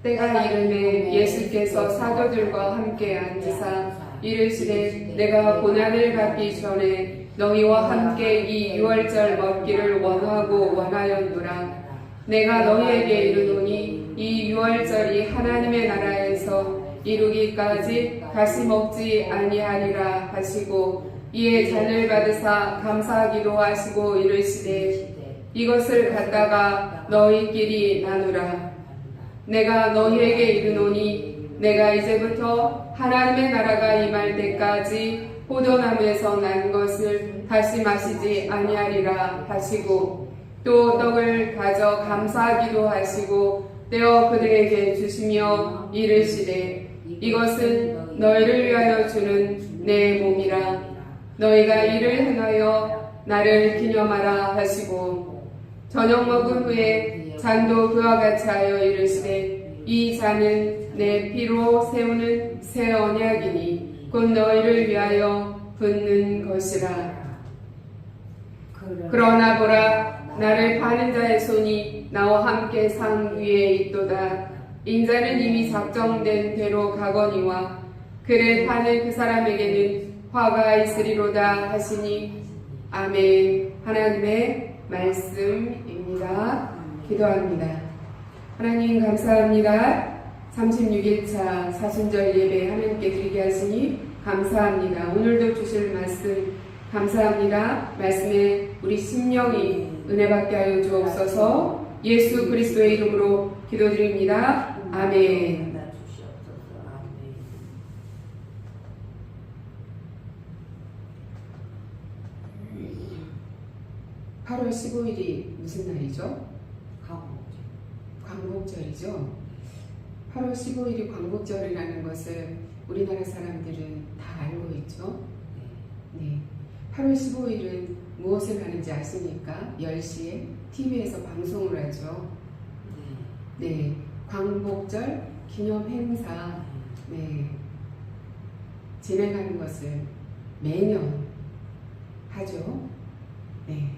때가 이르매 예수께서 사도들과 함께 앉으사 이르시되 내가 고난을 받기 전에 너희와 함께 이 유월절 먹기를 원하고 원하였노라. 내가 너희에게 이르노니 이 유월절이 하나님의 나라에서 이루기까지 다시 먹지 아니하리라 하시고 이에 잔을 받으사 감사하기도 하시고 이르시되 이것을 갖다가 너희끼리 나누라. 내가 너희에게 이르노니 내가 이제부터 하나님의 나라가 임할 때까지 포도나무에서 난 것을 다시 마시지 아니하리라 하시고 또 떡을 가져 감사하기도 하시고 떼어 그들에게 주시며 이르시되 이것은 너희를 위하여 주는 내 몸이라. 너희가 이를 행하여 나를 기념하라 하시고 저녁 먹은 후에 잔도 그와 같이 하여 이르시되 이 잔은 내 피로 세우는 새 언약이니 곧 너희를 위하여 붓는 것이라. 그러나 보라 나를 파는 자의 손이 나와 함께 상 위에 있도다. 인자는 이미 작정된 대로 가거니와 그를 파는 그 사람에게는 화가 있으리로다 하시니 아멘. 하나님의 말씀입니다. 기도합니다. 하나님 감사합니다. 36일차 사순절 예배 하나님께 드리게 하시니 감사합니다. 오늘도 주실 말씀 감사합니다. 말씀에 우리 심령이 은혜받게 하여 주옵소서. 예수 그리스도의 이름으로 기도드립니다. 아멘. 8월 15일이 무슨 날이죠? 광복절이죠. 8월 15일이 광복절이라는 것을 우리나라 사람들은 다 알고 있죠. 네. 8월 15일은 무엇을 하는지 아십니까? 10시에 TV에서 방송을 하죠. 네. 광복절 기념 행사 진행하는 것을 매년 하죠. 네.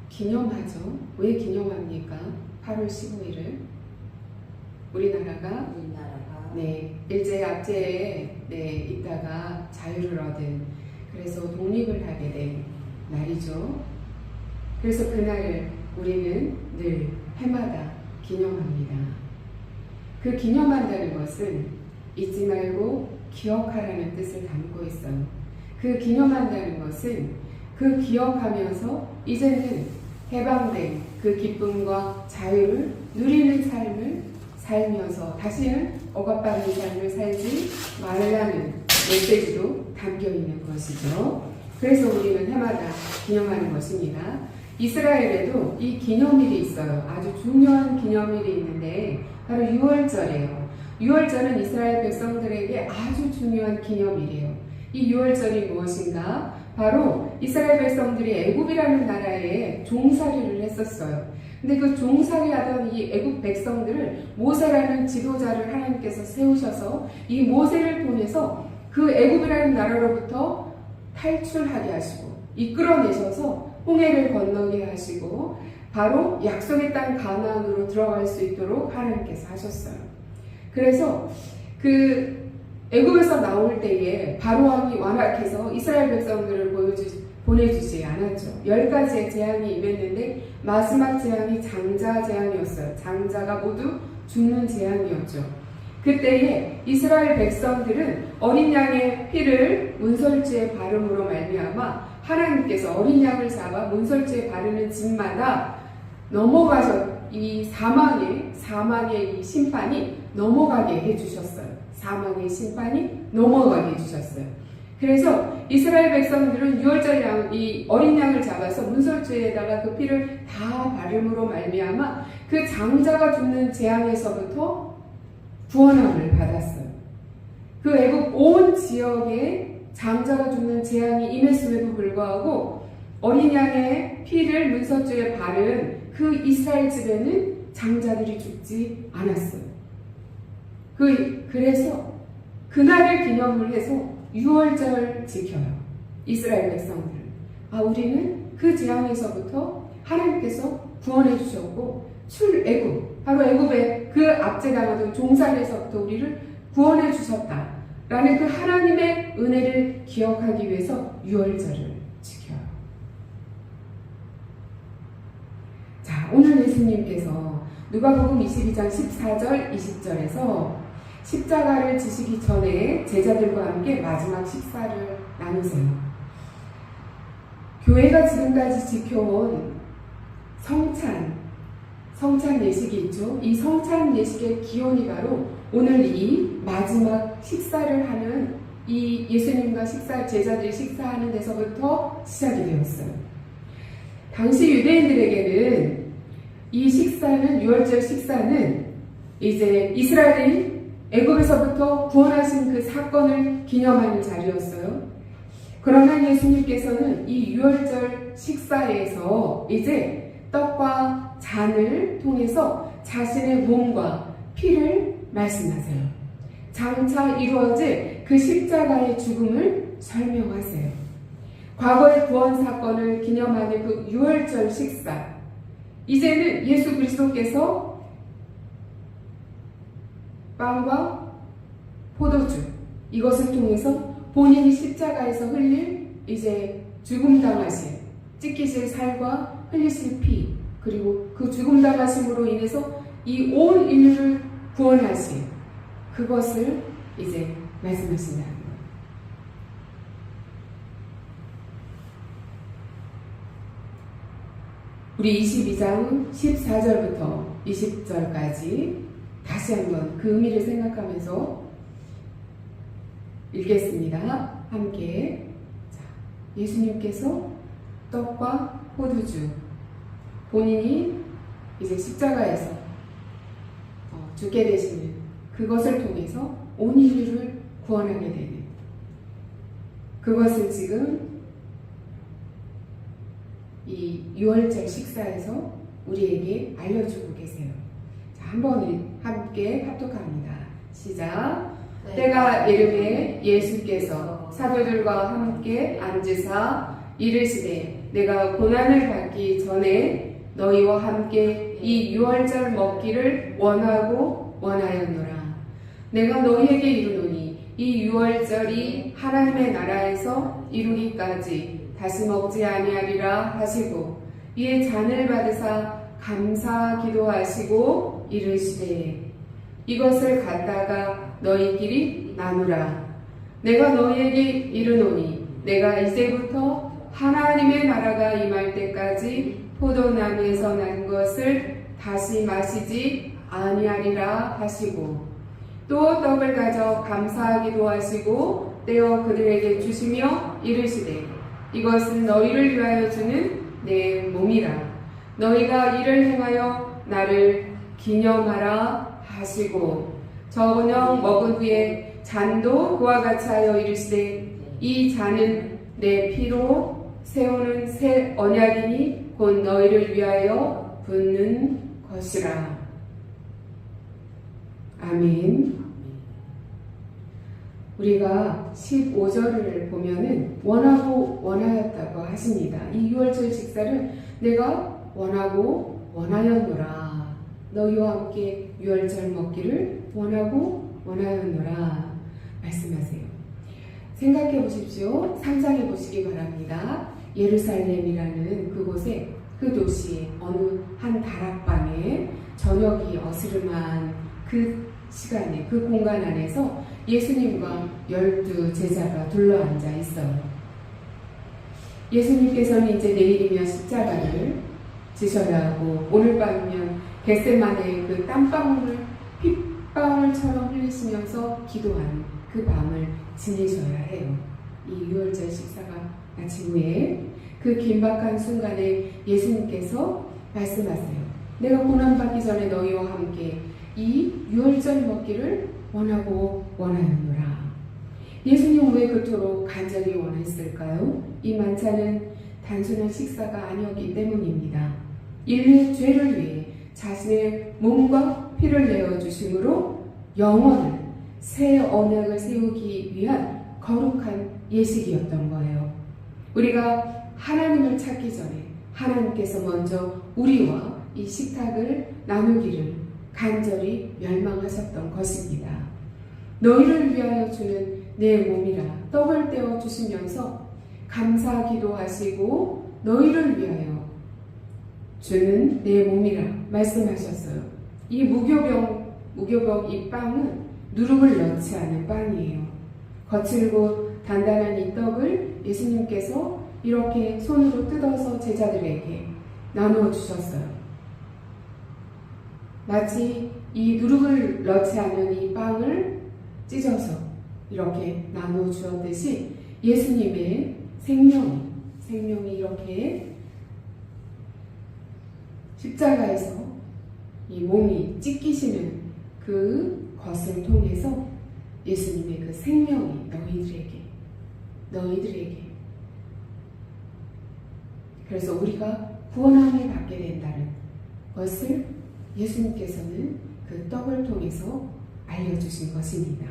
기념하죠. 왜 기념합니까? 8월 15일을 우리나라가 일제 압제에 있다가 자유를 얻은, 그래서 독립을 하게 된 날이죠. 그래서 그날을 우리는 늘 해마다 기념합니다. 그 기념한다는 것은 잊지 말고 기억하라는 뜻을 담고 있어요. 그 기념한다는 것은 그 기억하면서 이제는 해방된 그 기쁨과 자유를 누리는 삶을 살면서 다시는 억압받는 삶을 살지 말라는 메시지도 담겨 있는 것이죠. 그래서 우리는 해마다 기념하는 것입니다. 이스라엘에도 이 기념일이 있어요. 아주 중요한 기념일이 있는데 바로 6월절이에요. 6월절은 이스라엘 백성들에게 아주 중요한 기념일이에요. 이 6월절이 무엇인가? 바로 이스라엘 백성들이 애굽이라는 나라에 종살이를 했었어요. 근데 그 종살이 하던 이 애굽 백성들을 모세라는 지도자를 하나님께서 세우셔서 이 모세를 통해서 그 애굽이라는 나라로부터 탈출하게 하시고 이끌어내셔서 홍해를 건너게 하시고 바로 약속의 땅 가나안으로 들어갈 수 있도록 하나님께서 하셨어요. 그래서 그 애굽에서 나올 때에 바로 왕이 완악해서 이스라엘 백성들을 보내주지 않았죠. 10가지의 재앙이 임했는데 마지막 재앙이 장자 재앙이었어요. 장자가 모두 죽는 재앙이었죠. 그때에 이스라엘 백성들은 어린 양의 피를 문설주에 바름으로 말미암아 하나님께서 어린 양을 잡아 문설주에 바르는 집마다 넘어가서 이 사망의 이 심판이 넘어가게 해주셨어요. 사망의 심판이 넘어가게 해주셨어요. 그래서 이스라엘 백성들은 6월절 이 어린 양을 잡아서 문설주에다가 그 피를 다 바름으로 말미암아 그 장자가 죽는 재앙에서부터 구원함을 받았어요. 그 애국 온 지역에 장자가 죽는 재앙이 임했음에도 불구하고 어린 양의 피를 문설주에 바른 그 이스라엘 집에는 장자들이 죽지 않았어요. 그래서 그날을 기념을 해서 6월절 지켜요. 이스라엘 백성들. 우리는 그 재앙에서부터 하나님께서 구원해 주셨고 출애굽 바로 애굽의 그 압제당하던 종살에서부터 우리를 구원해 주셨다라는 그 하나님의 은혜를 기억하기 위해서 유월절을 지켜요. 자, 오늘 예수님께서 누가복음 22장 14절 20절에서 십자가를 지시기 전에 제자들과 함께 마지막 식사를 나누세요. 교회가 지금까지 지켜온 성찬 예식이 있죠. 이 성찬 예식의 기원이 바로 오늘 이 마지막 식사를 하는 이 예수님과 제자들이 식사하는 데서부터 시작이 되었어요. 당시 유대인들에게는 이 식사는, 유월절 식사는 이제 이스라엘이 애굽에서부터 구원하신 그 사건을 기념하는 자리였어요. 그러나 예수님께서는 이 유월절 식사에서 이제 떡과 잔을 통해서 자신의 몸과 피를 말씀하세요. 장차 이루어질 그 십자가의 죽음을 설명하세요. 과거의 구원 사건을 기념하는 그 유월절 식사, 이제는 예수 그리스도께서 빵과 포도주, 이것을 통해서 본인이 십자가에서 흘릴 이제 죽음 당하신, 찢기실 살과 흘리실 피, 그리고 그 죽음 당하심으로 인해서 이 온 인류를 구원하신 그것을 이제 말씀하신다는 거예요. 우리 22장 14절부터 20절까지 다시 한번 그 의미를 생각하면서 읽겠습니다. 함께. 자, 예수님께서 떡과 포도주, 본인이 이제 십자가에서 죽게 되시는 그것을 통해서 온 인류를 구원하게 되는 그것을 지금 이 유월절 식사에서 우리에게 알려주고 계세요. 자, 한번 함께 합독합니다. 시작. 때가 이르매 예수께서 사도들과 함께 앉으사 이르시되 내가 고난을 받기 전에 너희와 함께 이 유월절 먹기를 원하고 원하였노라. 내가 너희에게 이르노니 이 유월절이 하나님의 나라에서 이루기까지 다시 먹지 아니하리라 하시고 이에 잔을 받으사 감사 기도하시고 이르시되 이것을 갖다가 너희끼리 나누라. 내가 너희에게 이르노니 내가 이제부터 하나님의 나라가 임할 때까지 포도나무에서 난 것을 다시 마시지 아니하리라 하시고 또 떡을 가져 감사하기도 하시고 떼어 그들에게 주시며 이르시되 이것은 너희를 위하여 주는 내 몸이라. 너희가 이를 행하여 나를 기념하라 하시고 저녁 먹은 후에 잔도 그와 같이 하여 이르시되 이 잔은 내 피로 세우는 새 언약이니 곧 너희를 위하여 붓는 것이라. 아멘. 우리가 15절을 보면은 원하고 원하였다고 하십니다. 이 유월절 식사를 내가 원하고 원하였노라. 너희와 함께 유월절 먹기를 원하고 원하였노라 말씀하세요. 생각해 보십시오. 상상해 보시기 바랍니다. 예루살렘이라는 그곳에 그 도시에 어느 한 다락방에 저녁이 어스름한 그 시간에 그 공간 안에서 예수님과 12 제자가 둘러앉아 있어요. 예수님께서는 이제 내일이면 십자가를 지셔야 하고 오늘 밤이면 겟세마네의 그 땀방울을 핏방울처럼 흘리시면서 기도하는 그 밤을 지내셔야 해요. 이 유월절 식사가 마친 후에 그 긴박한 순간에 예수님께서 말씀하세요. 내가 고난받기 전에 너희와 함께 이 유월절 먹기를 원하고 원하였노라. 예수님 왜 그토록 간절히 원했을까요? 이 만찬은 단순한 식사가 아니었기 때문입니다. 인류의 죄를 위해 자신의 몸과 피를 내어주심으로 영원한 새 언약을 세우기 위한 거룩한 예식이었던 거예요. 우리가 하나님을 찾기 전에 하나님께서 먼저 우리와 이 식탁을 나누기를 간절히 멸망하셨던 것입니다. 너희를 위하여 주는 내 몸이라 떡을 떼어 주시면서 감사 기도하시고 너희를 위하여 주는 내 몸이라 말씀하셨어요. 이 무교병 이 빵은 누룩을 넣지 않은 빵이에요. 거칠고 단단한 이 떡을 예수님께서 이렇게 손으로 뜯어서 제자들에게 나누어 주셨어요. 마치 이 누룩을 넣지 않은 이 빵을 찢어서 이렇게 나누어 주었듯이 예수님의 생명이 이렇게 십자가에서 이 몸이 찢기시는 그 것을 통해서 예수님의 그 생명이 너희들에게 그래서 우리가 구원함을 받게 된다는 것을 예수님께서는 그 떡을 통해서 알려주신 것입니다.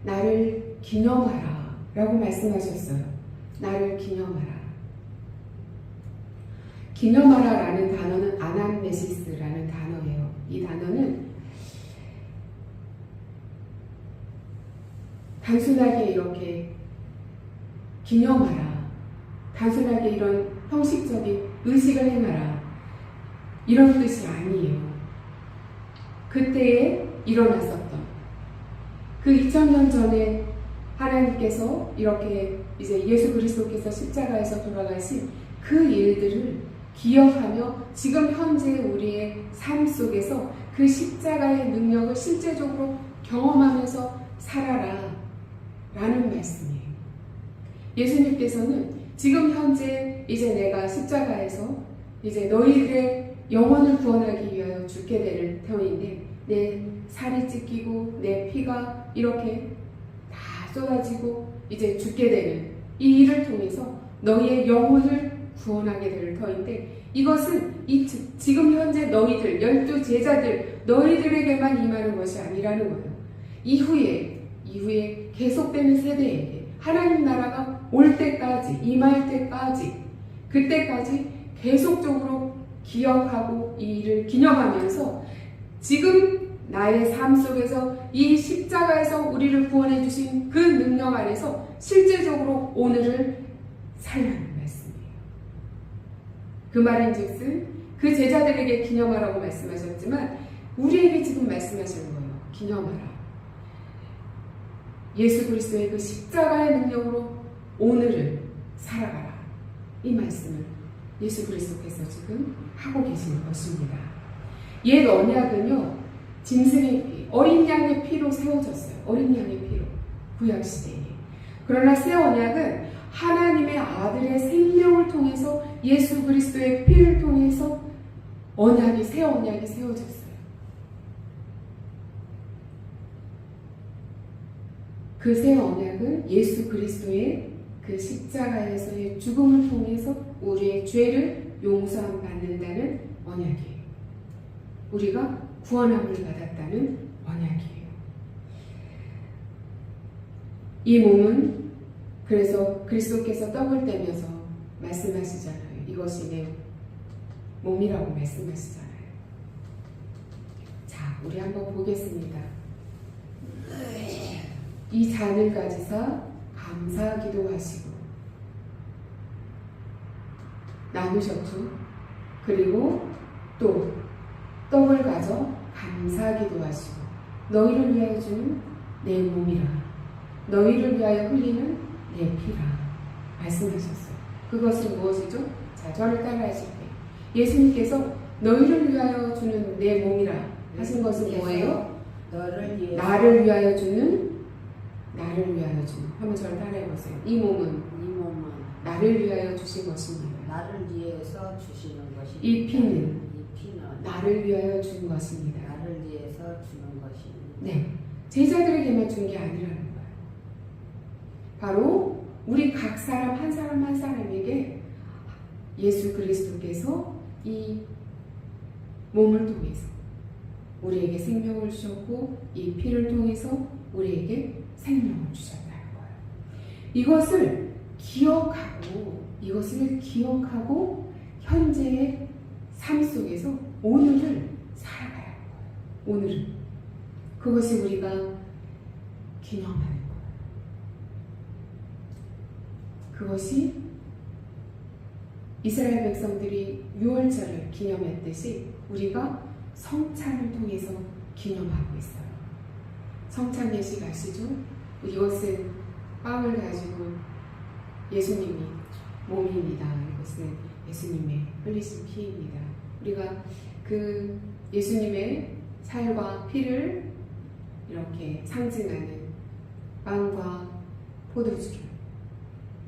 나를 기념하라 라고 말씀하셨어요. 나를 기념하라. 기념하라 라는 단어는 아남네시스라는 단어예요. 이 단어는 단순하게 이렇게 기념하라, 단순하게 이런 형식적인 의식을 행하라 이런 뜻이 아니에요. 그때에 일어났었던 그 2000년 전에 하나님께서 이렇게 이제 예수 그리스도께서 십자가에서 돌아가신 그 일들을 기억하며 지금 현재 우리의 삶 속에서 그 십자가의 능력을 실제적으로 경험하면서 살아라 라는 말씀이에요. 예수님께서는 지금 현재 이제 내가 십자가에서 이제 너희들의 영혼을 구원하기 위하여 죽게 될 터인데 내 살이 찢기고 내 피가 이렇게 다 쏟아지고 이제 죽게 되는 이 일을 통해서 너희의 영혼을 구원하게 될 터인데 이것은 지금 현재 너희들 12제자들 너희들에게만 임하는 것이 아니라는 거예요. 이후에 계속되는 세대에게 하나님 나라가 올 때까지 임할 때까지 그때까지 계속적으로 기억하고 이 일을 기념하면서 지금 나의 삶 속에서 이 십자가에서 우리를 구원해 주신 그 능력 안에서 실제적으로 오늘을 살라는 말씀이에요. 그 말인즉슨 그 제자들에게 기념하라고 말씀하셨지만 우리에게 지금 말씀하시는 거예요. 기념하라. 예수 그리스도의 그 십자가의 능력으로 오늘을 살아가라. 이 말씀을 예수 그리스도께서 지금 하고 계시는 것입니다. 옛 언약은요, 짐승의 피, 어린 양의 피로 세워졌어요. 어린 양의 피로, 구약시대에. 그러나 새 언약은 하나님의 아들의 생명을 통해서 예수 그리스도의 피를 통해서 새 언약이 세워졌어요. 그 새 언약은 예수 그리스도의 그 십자가에서의 죽음을 통해서 우리의 죄를 용서함 받는다는 언약이에요. 우리가 구원함을 받았다는 언약이에요. 이 몸은 그래서 그리스도께서 떡을 떼면서 말씀하시잖아요. 이것이 내 몸이라고 말씀하시잖아요. 자, 우리 한번 보겠습니다. 이 잔을 가지사 감사 기도하시고 나누셨죠. 그리고 또 떡을 가져 감사 기도하시고 너희를 위하여 주는 내 몸이라 너희를 위하여 흘리는 내 피라 말씀하셨어요. 그것은 무엇이죠? 자, 저를 따라 하실 때 예수님께서 너희를 위하여 주는 내 몸이라 하신 것은 뭐예요? 나를 위하여 주는 한번 저를 따라해보세요. 이 몸은 나를 위하여 주신 것입니다. 나를 위해서 주시는 것입니다. 이 피는 나를 위하여 준 것입니다. 나를 위해서 주는 것입니다. 네, 제자들에게만 준 게 아니라는 거예요. 바로 우리 각 사람 한 사람 한 사람에게 예수 그리스도께서 이 몸을 통해서 우리에게 생명을 주셨고 이 피를 통해서 우리에게 생명을 주셨다는 거예요. 이것을 기억하고 현재의 삶 속에서 오늘을 살아가야 하는 거예요. 오늘은 그것이 우리가 기념하는 거예요. 그것이 이스라엘 백성들이 유월절을 기념했듯이 우리가 성찬을 통해서 기념하고 있어요. 성찬 예식 아시죠? 이것은 빵을 가지고 예수님이 몸입니다. 이것은 예수님의 흘리신 피입니다. 우리가 그 예수님의 살과 피를 이렇게 상징하는 빵과 포도주를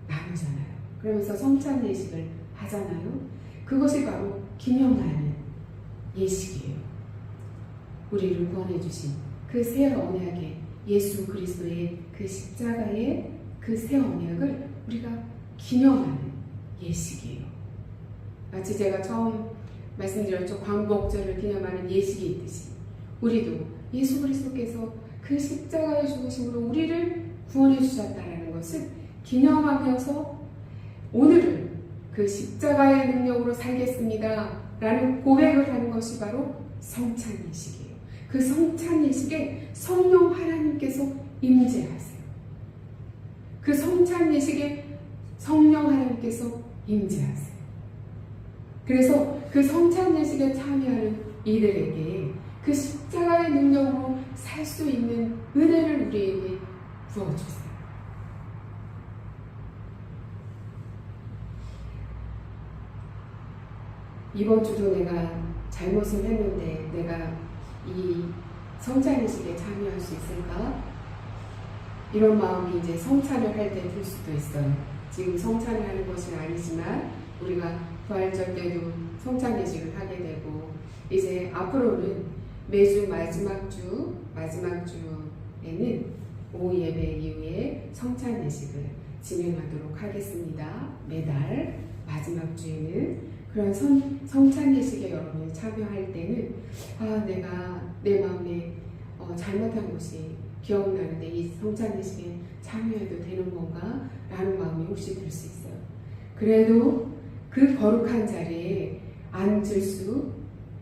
나누잖아요. 그러면서 성찬 예식을 하잖아요. 그것이 바로 기념하는 예식이에요. 우리를 구원해 주신 그 새 언약의 예수 그리스도의 그 십자가의 그 새 언약을 우리가 기념하는 예식이에요. 마치 제가 처음 말씀드렸죠. 광복절을 기념하는 예식이 있듯이 우리도 예수 그리스도께서 그 십자가의 죽으심으로 우리를 구원해 주셨다는 것을 기념하면서 오늘은 그 십자가의 능력으로 살겠습니다 라는 고백을 하는 것이 바로 성찬 예식이에요. 그 성찬 예식에 성령 하나님께서 임재하세요. 그 성찬 예식에 성령 하나님께서 임재하세요. 그래서 그 성찬 예식에 참여하는 이들에게 그 십자가의 능력으로 살 수 있는 은혜를 우리에게 부어주세요. 이번 주도 내가 잘못을 했는데 내가 이 성찬 예식에 참여할 수 있을까? 이런 마음이 이제 성찬을 할 때 들 수도 있어요. 지금 성찬을 하는 것은 아니지만 우리가 부활절 때도 성찬 예식을 하게 되고 이제 앞으로는 매주 마지막 주에는 오후 예배 이후에 성찬 예식을 진행하도록 하겠습니다. 매달 마지막 주에는 그런 성찬 예식에 여러분이 참여할 때는 내가 내 마음에 잘못한 것이 기억나는데 이 성찬 예식에 참여해도 되는 건가? 라는 마음이 혹시 들 수 있어요. 그래도 그 거룩한 자리에 앉을 수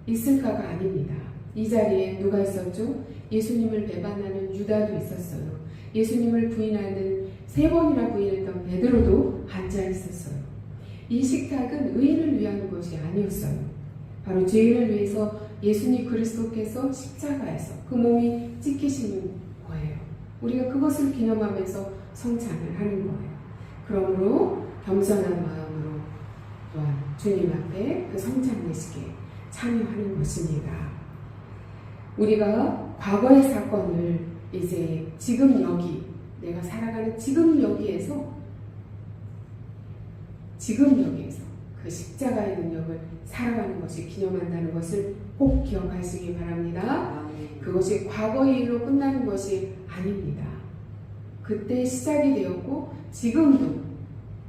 있을까가 아닙니다. 이 자리에 누가 있었죠? 예수님을 배반하는 유다도 있었어요. 예수님을 부인하는 3번이나 부인했던 베드로도 앉아 있었어요. 이 식탁은 의인을 위한 것이 아니었어요. 바로 죄인을 위해서 예수님 그리스도께서 십자가에서 그 몸이 찢기시는 거예요. 우리가 그것을 기념하면서 성찬을 하는 거예요. 그러므로 겸손한 마음으로 또한 주님 앞에 그 성찬 예식에 참여하는 것입니다. 우리가 과거의 사건을 이제 지금 여기 내가 살아가는 지금 여기에서 그 십자가의 능력을 살아가는 것이 기념한다는 것을 꼭 기억하시기 바랍니다. 그것이 과거의 일로 끝나는 것이 아닙니다. 그때 시작이 되었고 지금도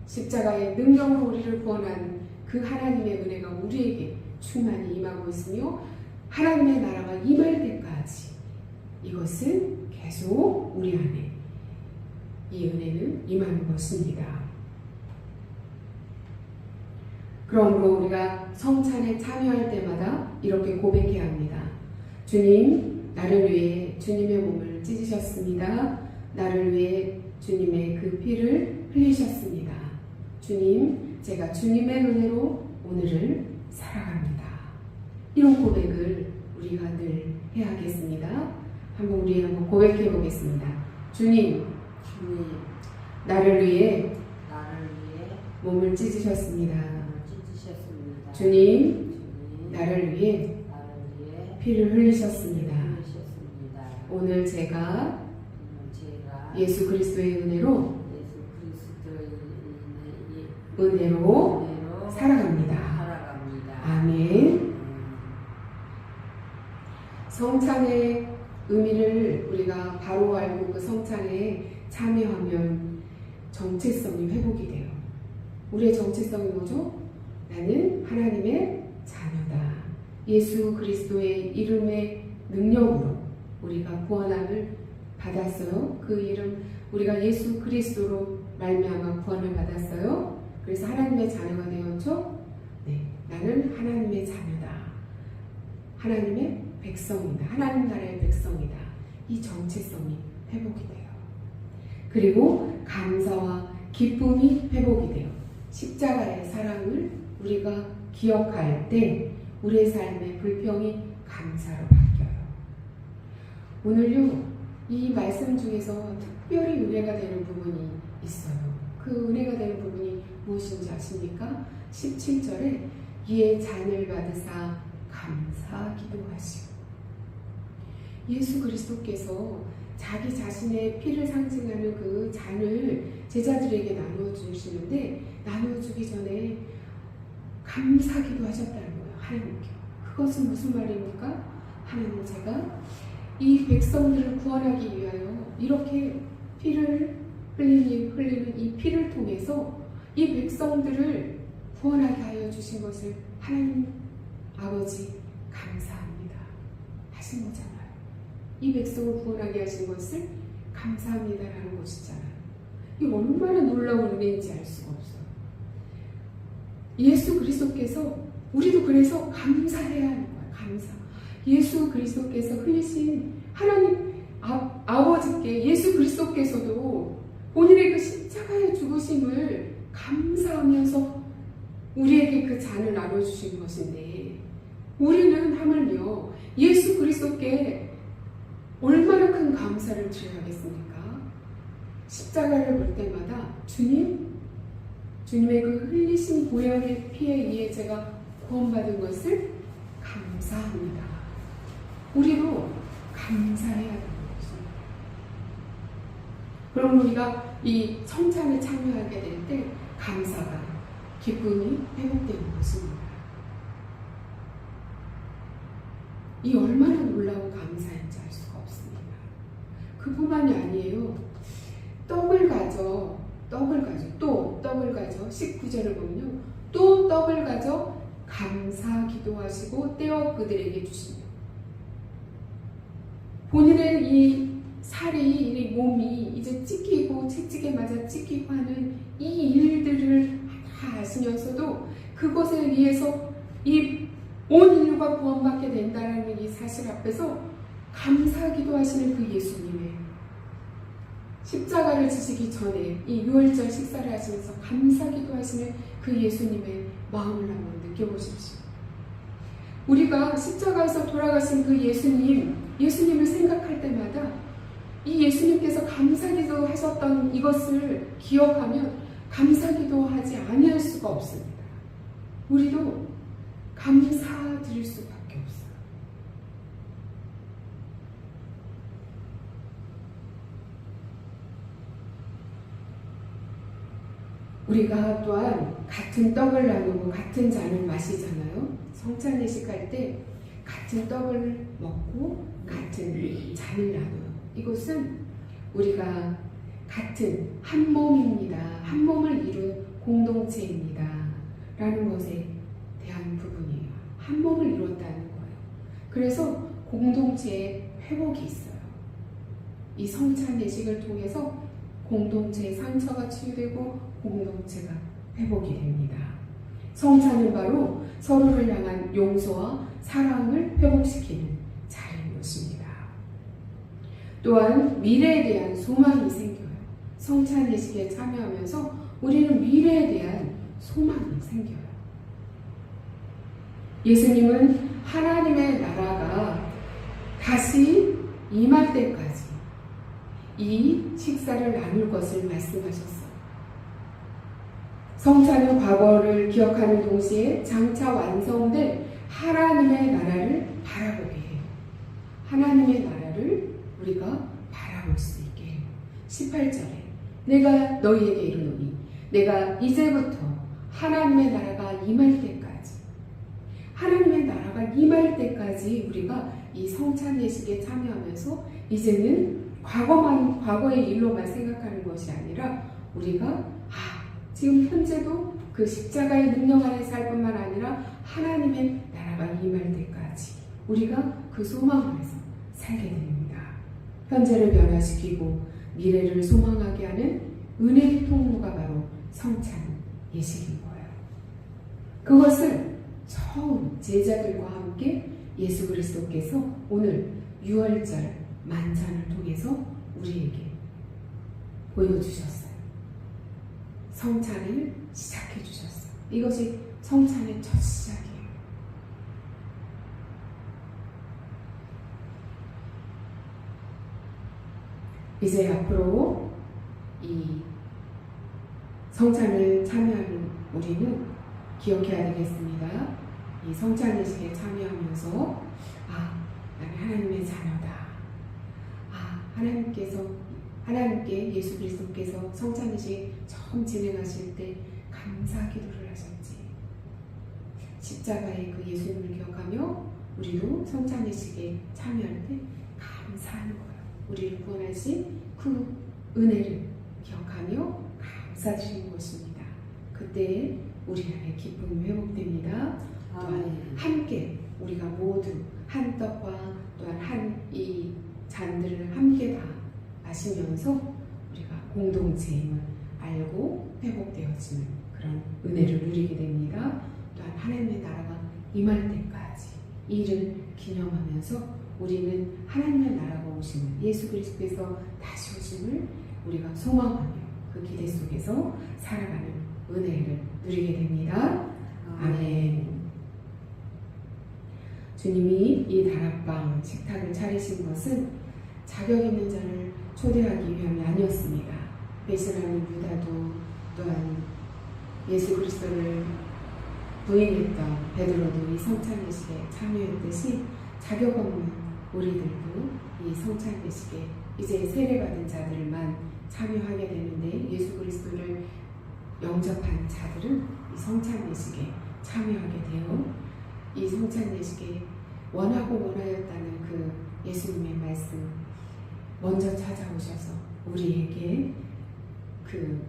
십자가의 능력으로 우리를 구원하는 그 하나님의 은혜가 우리에게 충만히 임하고 있으며 하나님의 나라가 임할 때까지 이것은 계속 우리 안에 이 은혜는 임하는 것입니다. 그러므로 우리가 성찬에 참여할 때마다 이렇게 고백해야 합니다. 주님, 나를 위해 주님의 몸을 찢으셨습니다. 나를 위해 주님의 그 피를 흘리셨습니다. 주님, 제가 주님의 은혜로 오늘을 살아갑니다. 이런 고백을 우리가 늘 해야겠습니다. 우리 한번 고백해 보겠습니다. 주님, 나를 위해 몸을 찢으셨습니다. 주님, 나를 위해 피를 흘리셨습니다. 오늘 제가 예수 그리스도의 은혜로 살아갑니다. 아멘. 성찬의 의미를 우리가 바로 알고 그 성찬에 참여하면 정체성이 회복이 돼요. 우리의 정체성이 뭐죠? 나는 하나님의 자녀다. 예수 그리스도의 이름의 능력으로 우리가 구원함을 받았어요. 그 이름 우리가 예수 그리스도로 말미암아 구원을 받았어요. 그래서 하나님의 자녀가 되었죠. 네, 나는 하나님의 자녀다. 하나님의 백성이다. 하나님 나라의 백성이다. 이 정체성이 회복이 돼요. 그리고 감사와 기쁨이 회복이 돼요. 십자가의 사랑을 우리가 기억할 때 우리의 삶의 불평이 감사로 바뀌어요. 오늘요, 이 말씀 중에서 특별히 은혜가 되는 부분이 있어요. 그 은혜가 되는 부분이 무엇인지 아십니까? 17절에 이에 잔을 받으사 감사기도 하시고, 예수 그리스도께서 자기 자신의 피를 상징하는 그 잔을 제자들에게 나누어 주시는데, 나누어 주기 전에 감사기도 하셨다는 거예요. 하나님께. 그것은 무슨 말입니까? 하나님, 제가 이 백성들을 구원하기 위하여 이렇게 피를 흘리는 이 피를 통해서 이 백성들을 구원하게 하여 주신 것을 하나님 아버지 감사합니다 하신 거잖아요. 이 백성을 구원하게 하신 것을 감사합니다라는 것이잖아요. 이게 얼마나 놀라운 은혜인지 알 수가 없어요. 예수 그리스도께서, 우리도 그래서 감사해야 하는 거예요. 감사. 예수 그리스도께서 흘리신 하나님 아버지께 예수 그리스도께서도 본인의 그 십자가의 죽으심을 감사하면서 우리에게 그 잔을 나눠주신 것인데, 우리는 하물며 예수 그리스도께 얼마나 큰 감사를 드려야겠습니까? 십자가를 볼 때마다 주님의 그 흘리신 보혈의 피에 의해 제가 구원받은 것을 감사합니다. 우리도 감사해야 되는 것입니다. 그럼 우리가 이 성찬에 참여하게 될 때 감사가, 기쁨이 회복되는 것입니다. 이 얼마나 놀라운 감사인지 알 수가 없습니다. 그뿐만이 아니에요. 떡을 가져 19절을 보면요, 또 떡을 가져 감사 기도하시고 떼어 그들에게 주시며, 본인의 이 살이, 이 몸이 이제 찢기고 채찍에 맞아 찢기고 하는 이 일들을 다 아시면서도 그것에 의해서 이 온 인류가 구원받게 된다는 이 사실 앞에서 감사 기도하시는 그 예수님의 십자가를 지시기 전에 이 유월절 식사를 하시면서 감사 기도하시는 그 예수님의 마음을 한번 느껴보십시오. 우리가 십자가에서 돌아가신 그 예수님을 생각할 때마다 이 예수님께서 감사 기도하셨던 이것을 기억하면 감사 기도하지 아니할 수가 없습니다. 우리도 감사드릴 수밖에 없어요. 우리가 또한 같은 떡을 나누고 같은 잔을 마시잖아요. 성찬 예식할 때 같은 떡을 먹고 같은 잔을 나눠요. 이것은 우리가 같은 한 몸입니다. 한 몸을 이룬 공동체입니다. 라는 것에 대한 부분이에요. 한 몸을 이뤘다는 거예요. 그래서 공동체의 회복이 있어요. 이 성찬 예식을 통해서 공동체의 상처가 치유되고 공동체가 회복이 됩니다. 성찬은 바로 서로를 향한 용서와 사랑을 회복시키는 자리인 것입니다. 또한 미래에 대한 소망이 생겨요. 성찬 예식에 참여하면서 우리는 미래에 대한 소망이 생겨요. 예수님은 하나님의 나라가 다시 임할 때까지 이 식사를 나눌 것을 말씀하셨어요. 성찬은 과거를 기억하는 동시에 장차 완성될 하나님의 나라를 바라보게 해요. 하나님의 나라를 우리가 바라볼 수 있게 해요. 18절에 내가 너희에게 이르노니 내가 이제부터 하나님의 나라가 임할 때까지, 하나님의 나라가 임할 때까지 우리가 이 성찬 예식에 참여하면서 이제는 과거의 일로만 생각하는 것이 아니라 우리가 지금 현재도 그 십자가의 능력 안에 살 뿐만 아니라 하나님의 나라가 임할 때까지 우리가 그 소망 안에서 살게 됩니다. 현재를 변화시키고 미래를 소망하게 하는 은혜의 통로가 바로 성찬 예식인 거예요. 그것을 처음 제자들과 함께 예수 그리스도께서 오늘 6월절 만찬을 통해서 우리에게 보여주셨어요. 성찬을 시작해 주셨어요. 이것이 성찬의 첫 시작이에요. 이제 앞으로 이 성찬을 참여하는 우리는 기억해야 되겠습니다. 이 성찬 예식에 참여하면서 나는 하나님의 자녀다. 하나님께 예수 그리스도께서 성찬 예식 처음 진행하실 때 감사 기도를 하셨지. 십자가의 그 예수님을 기억하며 우리도 성찬 예식에 참여할 때 감사하는 거예요. 우리를 구원하신 그 은혜를 기억하며 감사드리는 것입니다. 그때 우리 안에 기쁨이 회복됩니다. 또한 함께 우리가 모두 한 떡과 또한 한 이 잔들을 함께 다 마시면서 우리가 공동체임을 알고 회복되어지는 그런 은혜를 누리게 됩니다. 또한 하나님의 나라가 임할 때까지 이를 기념하면서 우리는 하나님의 나라가 오시는 예수 그리스도께서 다시 오심을 우리가 소망하며 그 기대 속에서 살아가는 은혜를 누리게 됩니다. 아멘. 주님이 이 다락방 식탁을 차리신 것은 자격 있는 자를 초대하기 위함이 아니었습니다. 배신하는 유다도 또한 예수 그리스도를 부인했던 베드로도 이 성찬 예식에 참여했듯이 자격 없는 우리들도 이 성찬 예식에 이제 세례받은 자들만 참여하게 되는데 예수 그리스도를 영접한 자들은 이 성찬 예식에 참여하게 되어 이 성찬 예식에 원하고 원하였다는 그 예수님의 말씀 먼저 찾아오셔서 우리에게 그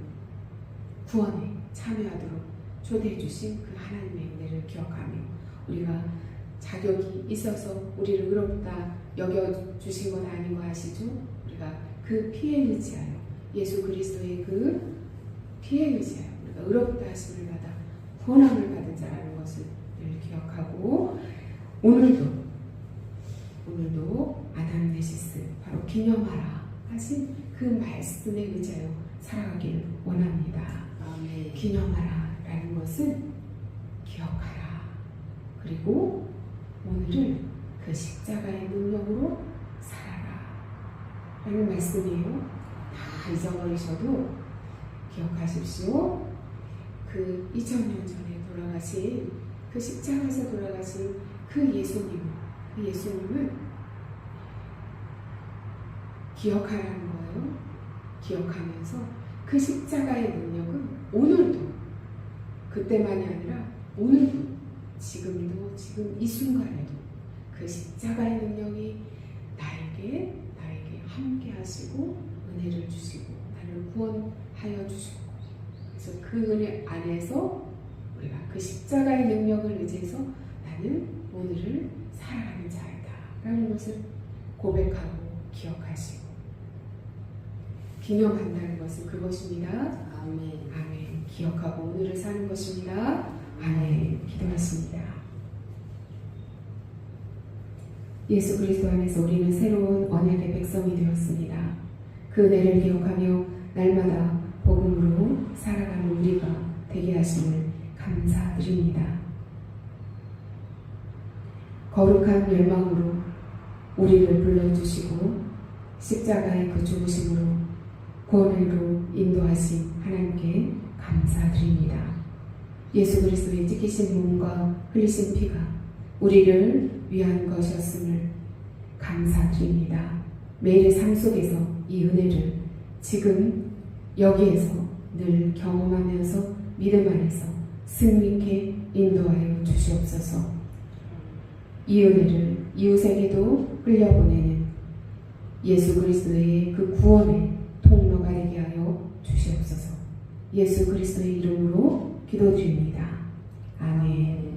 구원에 참여하도록 초대해 주신 그 하나님의 은혜를 기억하며 우리가 자격이 있어서 우리를 의롭다 여겨주신 건 아닌 거 아시죠? 우리가 그 피에 의지하여 예수 그리스도의 그 피에 의지하여 우리가 의롭다 하심을 받아 구원함을 받은 자라는 것을 늘 기억하고 오늘도 아담네시스 바로 기념하라 하신 그 말씀에 의지하여 살아가기를 원합니다. 아멘. 기념하라 라는 것은 기억하라. 그리고 오늘을 그 십자가의 능력으로 살아라 라는 말씀이에요. 다 잊어버리셔도 기억하십시오. 그 2000년 전에 돌아가신 그 십자가에서 돌아가신 그 예수님은 기억하라는 거예요. 기억하면서 그 십자가의 능력은 오늘도 그때만이 아니라 오늘도 지금 이 순간에도 그 십자가의 능력이 나에게 함께 하시고 은혜를 주시고 나를 구원하여 주시고 그래서 그 은혜 안에서 우리가 그 십자가의 능력을 의지해서 나는 오늘을 살아가는 자이다 라는 것을 고백하고 기억하시고 기념한다는 것은 그것입니다. 아멘. 아멘. 기억하고 오늘을 사는 것입니다. 아멘. 기도하십니다. 예수 그리스도 안에서 우리는 새로운 언약의 백성이 되었습니다. 그 은혜를 기억하며 날마다 복음으로 살아가는 우리가 되게 하심을 감사드립니다. 거룩한 열망으로 우리를 불러주시고 십자가의 그 죽으심으로 구원으로 인도하신 하나님께 감사드립니다. 예수 그리스도의 찢기신 몸과 흘리신 피가 우리를 위한 것이었음을 감사드립니다. 매일의 삶 속에서 이 은혜를 지금 여기에서 늘 경험하면서 믿음 안에서 승리케 인도하여 주시옵소서. 이 은혜를 이웃에게도 흘려보내는 예수 그리스도의 그 구원의 통로가 되게 하여 주시옵소서. 예수 그리스도의 이름으로 기도드립니다. 아멘.